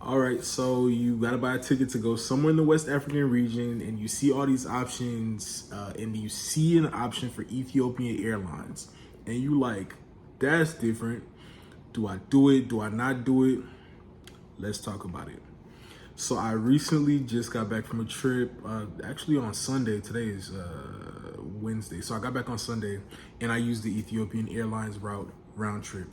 All right, so you gotta buy a ticket to go somewhere in the West African region, and you see all these options, and you see an option for Ethiopian Airlines, and you like, that's different. Do I do it? Do I not do it? Let's talk about it. So I recently just got back from a trip, actually on Sunday. Today is Wednesday. So I got back on Sunday and I used the Ethiopian Airlines round trip.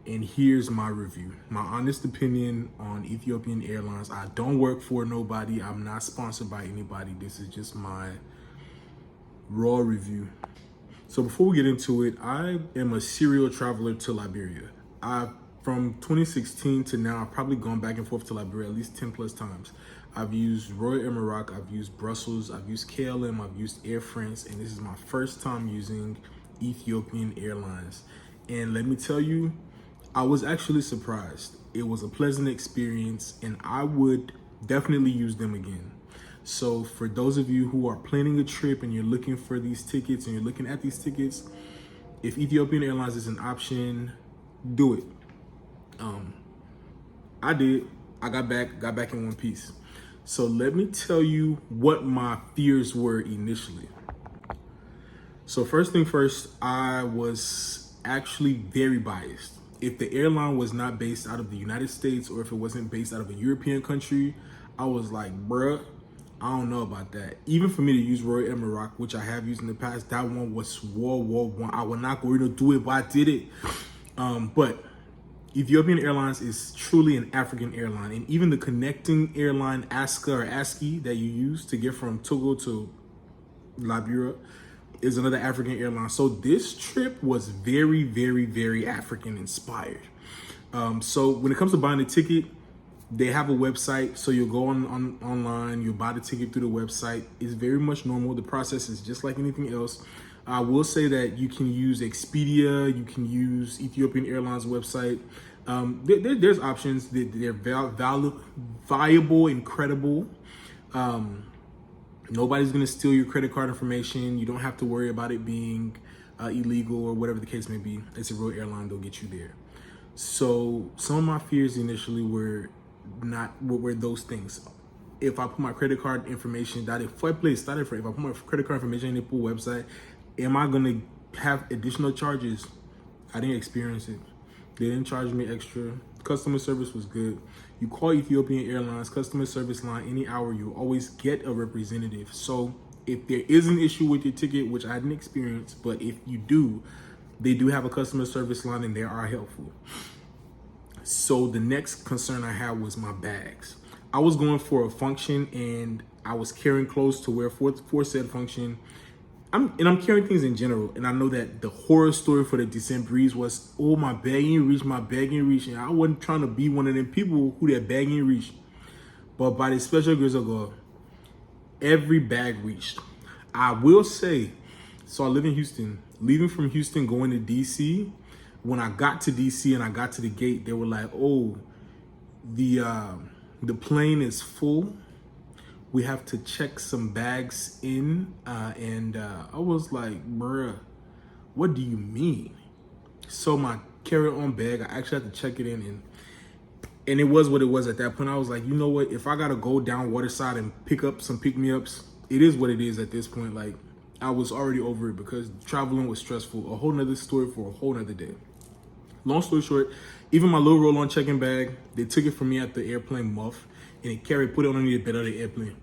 And here's my review, my honest opinion on Ethiopian Airlines. I don't work for nobody. I'm not sponsored by anybody. This is just my raw review. So before we get into it, I am a serial traveler to Liberia. From 2016 to now, I've probably gone back and forth to Liberia at least 10 plus times. I've used Royal Emirates, I've used Brussels, I've used KLM, I've used Air France, and this is my first time using Ethiopian Airlines. And let me tell you, I was actually surprised. It was a pleasant experience, and I would definitely use them again. So for those of you who are planning a trip and you're looking for these tickets and you're looking at these tickets, if Ethiopian Airlines is an option, do it. I did. I got back in one piece. So let me tell you what my fears were initially. So first thing first, I was actually very biased. If the airline was not based out of the United States or if it wasn't based out of a European country, I was like, bruh, I don't know about that. Even for me to use Royal Emirates, which I have used in the past, that one was World War I. I was not going to do it, but I did it. But Ethiopian Airlines is truly an African airline, and even the connecting airline Asky that you use to get from Togo to Liberia is another African airline. So this trip was very, very, very African inspired. So when it comes to buying a ticket, they have a website, so you'll go online, you'll buy the ticket through the website. It's very much normal. The process is just like anything else. I will say that you can use Expedia, you can use Ethiopian Airlines website. There's options. They're viable and credible. Nobody's gonna steal your credit card information. You don't have to worry about it being illegal or whatever the case may be. It's a real airline, they'll get you there. So some of my fears initially were those things. If I put my credit card information, if I put my credit card information in the pool website, am I gonna have additional charges? I didn't experience it. They didn't charge me extra. Customer service was good. You call Ethiopian Airlines customer service line any hour, you always get a representative. So if there is an issue with your ticket, which I didn't experience, but if you do, they do have a customer service line and they are helpful. So the next concern I had was my bags. I was going for a function and I was carrying clothes to wear for said function. I'm carrying things in general, and I know that the horror story for the descent breeze was, oh, my bag ain't reach, and I wasn't trying to be one of them people who that bag ain't reach. But by the special grace of God, every bag reached. I will say, so I live in Houston. Leaving from Houston, going to DC, when I got to DC and I got to the gate, they were like, oh, the plane is full. We have to check some bags in. And I was like, bruh, what do you mean? So my carry-on bag, I actually had to check it in. And it was what it was at that point. I was like, you know what? If I got to go down waterside and pick up some pick-me-ups, it is what it is at this point. Like, I was already over it because traveling was stressful. A whole nother story for a whole nother day. Long story short, even my little roll-on check-in bag, they took it from me at the airplane muff and put it underneath the bed of the airplane.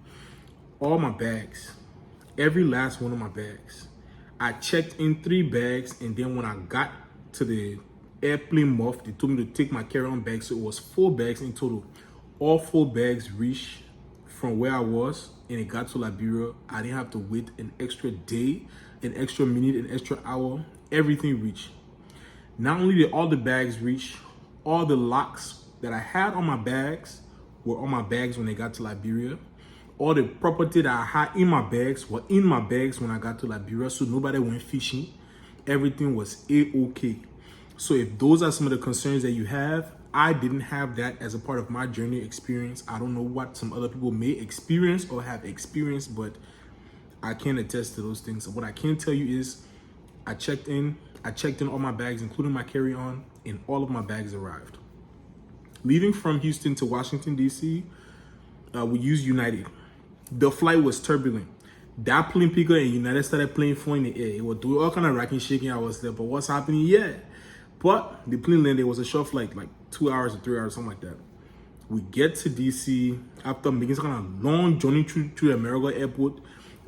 All my bags, every last one of my bags. I checked in 3 bags, and then when I got to the airplane muff, they told me to take my carry-on bag, so it was 4 bags in total. All 4 bags reached from where I was, and it got to Liberia. I didn't have to wait an extra day, an extra minute, an extra hour. Everything reached. Not only did all the bags reach, all the locks that I had on my bags were on my bags when they got to Liberia. All the property that I had in my bags were in my bags when I got to Liberia, so nobody went fishing. Everything was A-okay. So if those are some of the concerns that you have, I didn't have that as a part of my journey experience. I don't know what some other people may experience or have experienced, but I can't attest to those things. What I can tell you is I checked in all my bags, including my carry-on, and all of my bags arrived. Leaving from Houston to Washington, D.C., we used United. The flight was turbulent. That plane picker and United started playing phone in the air. It was doing all kind of racking, shaking. I was there, but what's happening? Yeah. But the plane landed. It was a short flight, like 2 hours or 3 hours, something like that. We get to DC after making some kind of long journey through the America airport.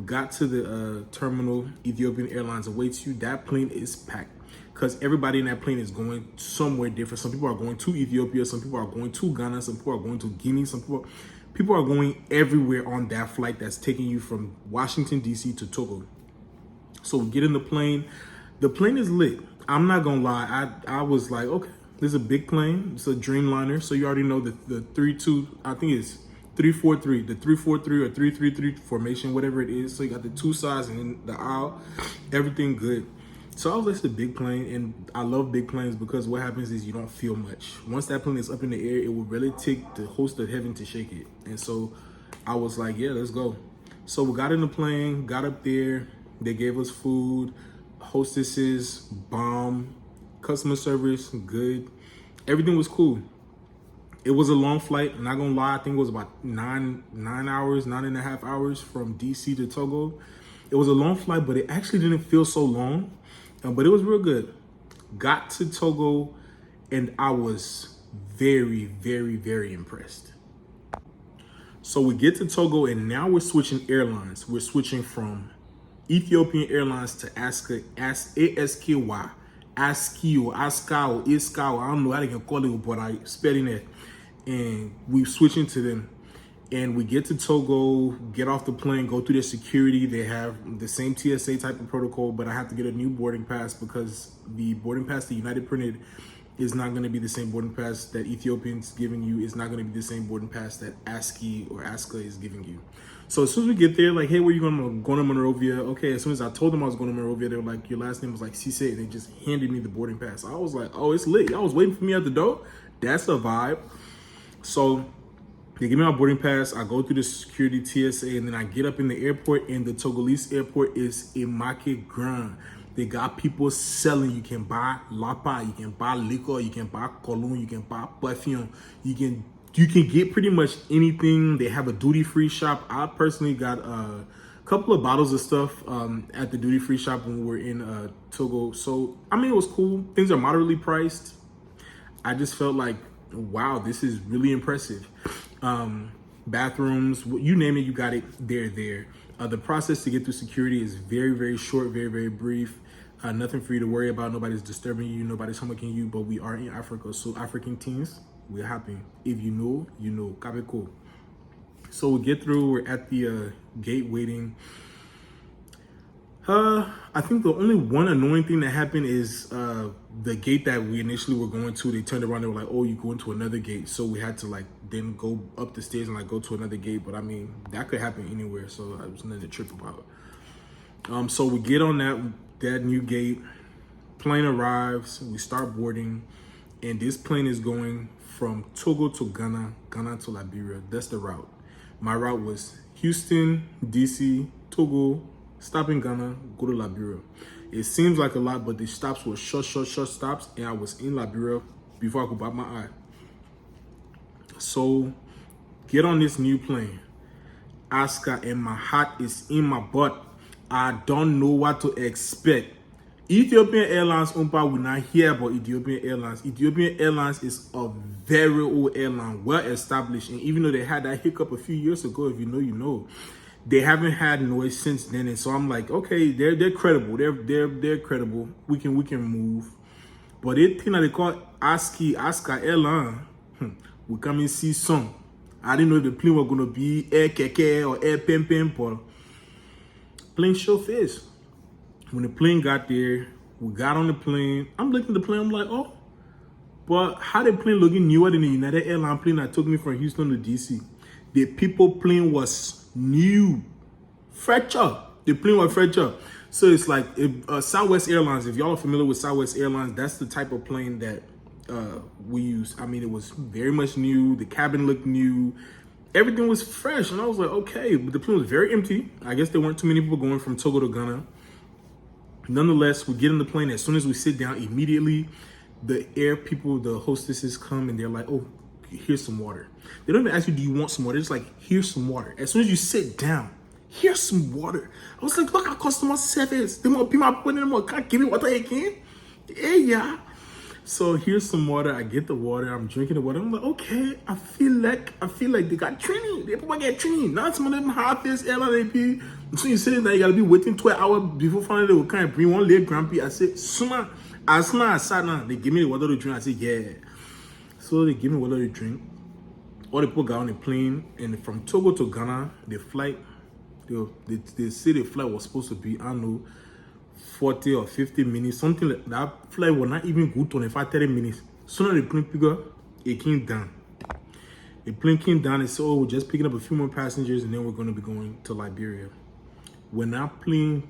Got to the terminal. Ethiopian Airlines awaits you. That plane is packed because everybody in that plane is going somewhere different. Some people are going to Ethiopia. Some people are going to Ghana. Some people are going to Guinea. Some people are going everywhere on that flight that's taking you from Washington, D.C. to Togo. So we get in the plane. The plane is lit. I'm not going to lie. I was like, okay, this is a big plane. It's a Dreamliner. So you already know the 3-2, I think it's 3-4-3, the 3-4-3 or 3-3-3 formation, whatever it is. So you got the two sides and then the aisle, everything good. So I was like, it's a big plane, and I love big planes because what happens is you don't feel much. Once that plane is up in the air, it will really take the host of heaven to shake it. And so I was like, yeah, let's go. So we got in the plane, got up there. They gave us food, hostesses, bomb, customer service, good. Everything was cool. It was a long flight. I'm not gonna lie, I think it was about 9.5 hours from DC to Togo. It was a long flight, but it actually didn't feel so long. But it was real good. Got to Togo, and I was very, very, very impressed. So we get to Togo, and now we're switching airlines. We're switching from Ethiopian Airlines to Asky, Asky, or Iska, I don't know how they can call it, but I spelling it. And we switching to them. And we get to Togo, get off the plane, go through their security. They have the same TSA type of protocol, but I have to get a new boarding pass because the boarding pass that United printed is not going to be the same boarding pass that Ethiopian's giving you. It's not going to be the same boarding pass that Asky or Aska is giving you. So as soon as we get there, like, hey, where you going? Going to Monrovia. Okay, as soon as I told them I was going to Monrovia, they were like, your last name was like Cisse. They just handed me the boarding pass. I was like, oh, it's lit. Y'all was waiting for me at the door. That's a vibe. So they give me my boarding pass. I go through the security TSA, and then I get up in the airport, and the Togolese airport is a market ground. They got people selling. You can buy lapa, you can buy liquor, you can buy cologne, you can buy perfume. You can get pretty much anything. They have a duty-free shop. I personally got a couple of bottles of stuff at the duty-free shop when we were in Togo. So, I mean, it was cool. Things are moderately priced. I just felt like, wow, this is really impressive. Bathrooms, you name it, you got it, they're there. The process to get through security is very, very short, very, very brief. Nothing for you to worry about. Nobody's disturbing you. Nobody's homeworking you, but we are in Africa. So African teens, we're happy. If you know, you know. Kabeko. So we get through, we're at the gate waiting. I think the only one annoying thing that happened is the gate that we initially were going to, they turned around, they were like, oh, you going to another gate. So we had to like then go up the stairs and like go to another gate. But I mean, that could happen anywhere. So it was nothing to trip about. So we get on that new gate, plane arrives, we start boarding, and this plane is going from Togo to Ghana, Ghana to Liberia. That's the route. My route was Houston, DC, Togo, stop in Ghana, go to Liberia. It seems like a lot, but the stops were short stops, and I was in Liberia before I could bat my eye. So, get on this new plane. Aska, and my heart is in my butt. I don't know what to expect. Ethiopian Airlines, we not hear about Ethiopian Airlines. Ethiopian Airlines is a very old airline, well established, and even though they had that hiccup a few years ago, if you know, you know. They haven't had noise since then, and so I'm like, okay, they're credible. They're credible. We can move. But it thing that they call Asky Airlines, we come and see some. I didn't know if the plane was gonna be Air Keke or Air Pem, but plane show face. When the plane got there, we got on the plane. I'm looking at the plane. I'm like, oh, but how the plane looking newer than the United Airlines plane that took me from Houston to DC? The people plane was new, fresher. The plane was fresher. So it's like Southwest Airlines. If y'all are familiar with Southwest Airlines, that's the type of plane that we use. I mean, it was very much new. The cabin looked new. Everything was fresh, and I was like, okay. But the plane was very empty. I guess there weren't too many people going from Togo to Ghana. Nonetheless, we get in the plane. As soon as we sit down, immediately the air people, the hostesses come, and they're like, oh, here's some water. They don't even ask you, do you want some water? They're just like, here's some water. As soon as you sit down, here's some water. I was like, look at customer service. They want people putting them on, can't give me water again. Yeah. So here's some water. I get the water. I'm drinking the water. I'm like, okay. I feel like they got training. They people get training. Not some of them half-face airline AP. So you sitting there, you gotta be waiting 12 hours before finally they will come and bring one late grumpy. I said, Suma. As soon as I sat down, they give me the water to drink. I said, yeah. So they give me water to drink. All the people got on the plane, and from Togo to Ghana, the flight, they say the flight was supposed to be, I don't know, 40 or 50 minutes, something like that. Flight was not even good 25, 30 minutes. Soon as the plane picked up, it came down. The plane came down and said, oh, we're just picking up a few more passengers and then we're going to be going to Liberia. When that plane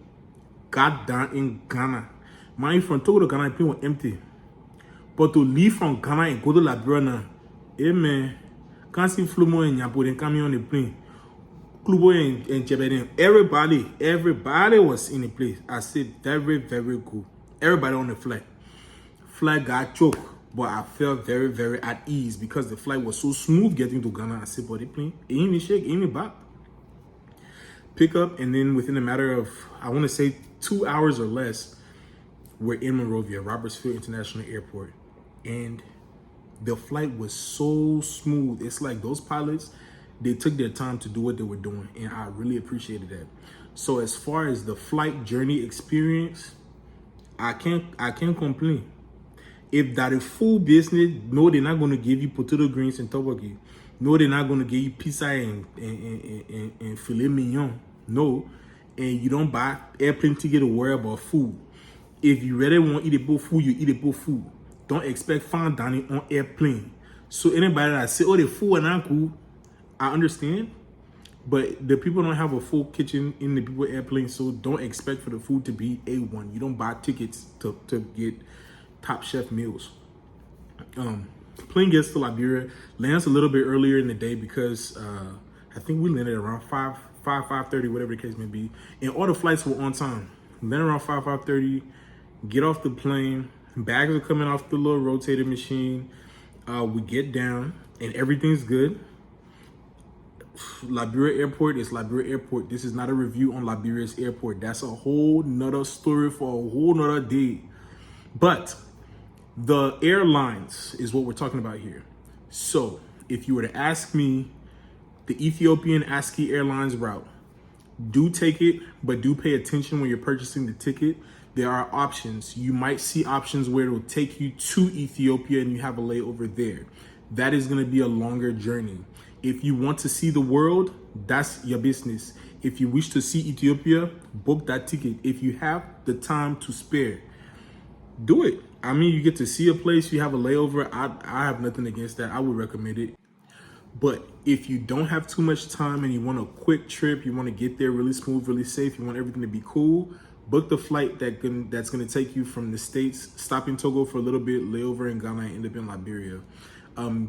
got down in Ghana, mind from Togo to Ghana, the plane was empty. But to leave from Ghana and go to Liberia now, hey man, can't see Flumo and Nyapo, then coming on the plane. Klubo and Jebeden, everybody was in the place. I said, very, very cool. Everybody on the flight. Flight got choked, but I felt very, very at ease because the flight was so smooth getting to Ghana. I said, but the plane, ain't me shake, ain't me back. Pick up, and then within a matter of, I want to say 2 hours or less, we're in Monrovia, Robertsfield International Airport. And the flight was so smooth. It's like those pilots, they took their time to do what they were doing, and I really appreciated that. So as far as the flight journey experience, I can't complain. If that is full business, no, they're not going to give you potato greens and tteokbokki. No, they're not going to give you pizza and filet mignon. No, and you don't buy airplane ticket to worry about food. If you really want to eat a bowl food, you eat a bowl food. Don't expect fine dining on airplane. So anybody that say, oh, the food are not cool, I understand, but the people don't have a full kitchen in the people airplane, so don't expect for the food to be A1. You don't buy tickets to get top chef meals. Plane gets to Liberia, lands a little bit earlier in the day because I think we landed around 5:30, whatever the case may be, and all the flights were on time. Then around 5:30, get off the plane, bags are coming off the little rotator machine. We get down and everything's good. Liberia Airport is Liberia Airport. This is not a review on Liberia's airport. That's a whole nother story for a whole nother day. But the airlines is what we're talking about here. So if you were to ask me, the Ethiopian Asky Airlines route, do take it, but do pay attention when you're purchasing the ticket. There are options. You might see options where it will take you to Ethiopia and you have a layover there. That is going to be a longer journey. If you want to see the world, that's your business. If you wish to see Ethiopia, book that ticket. If you have the time to spare, do it. I mean, you get to see a place, you have a layover. I have nothing against that. I would recommend it. But if you don't have too much time and you want a quick trip, you want to get there really smooth, really safe, you want everything to be cool, book the flight that's going to take you from the States, stop in Togo for a little bit, layover in Ghana, and end up in Liberia.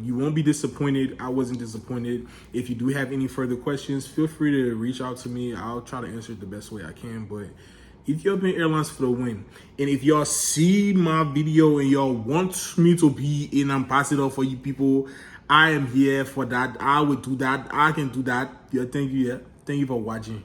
You won't be disappointed. I wasn't disappointed. If you do have any further questions, feel free to reach out to me. I'll try to answer it the best way I can. But Ethiopian Airlines for the win. And if y'all see my video and y'all want me to be an ambassador for you people, I am here for that. I would do that. I can do that. Yeah, thank you. Yeah, thank you for watching.